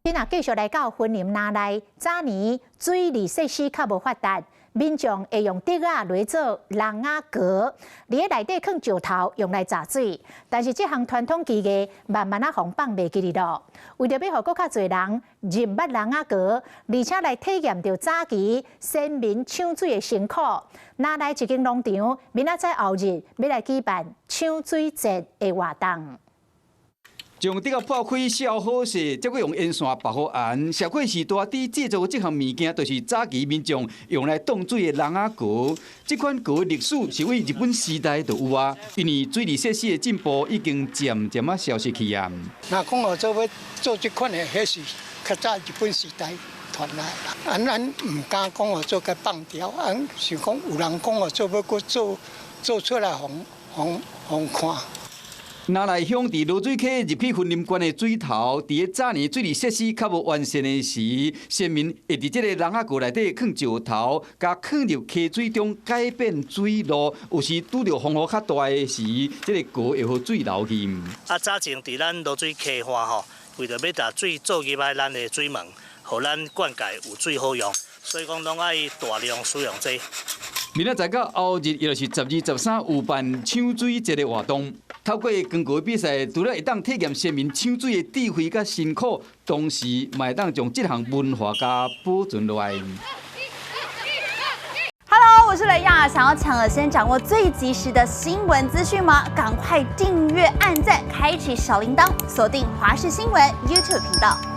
今仔继续来到云林那内，早年水利设施较无发达，民众会用竹仔来做人仔阁，伫内底放石头用来榨水。但是这项传统技艺慢慢放袂记哩咯。为着要互更较侪人认捌人仔阁，而且来体验到早期先民抢水的辛苦，那内一间农场明仔载后日要来举办抢水节的活动。 将竹仔破开烧好势，再搁用烟线绑好红。社会时大滴制作这项物件，就是早期民众用来冻水的人仔阁。这款阁历史是为日本时代就有啊，因为水利设施的进步已经渐渐啊消失去啊。那讲要做这款的，迄是较早日本时代传来啦。咱唔敢讲做个放掉，是讲有人讲做要搁做出来互看。 那来乡伫罗水溪入去云林县的水头，伫个早年水利设施较无完善的时，先民会伫这个人仔阁内底放石头，甲放入溪水中改变水路。有时拄着风雨较大的时，这个阁会互水流去。早前伫咱罗水溪花吼，为着要把水做入来咱的水门，互咱灌溉有水好用，所以讲拢爱大量使用这。 明仔载到后日，也就是12、13有办抢水节的活动。透过光国比赛，除了会当体验先民抢水的智慧甲辛苦，同时嘛会当将这项文化甲保存落来。Hello， 我是雷亚，想要抢先掌握最及时的新闻资讯吗？赶快订阅、按赞、开启小铃铛，锁定华视新闻 YouTube 频道。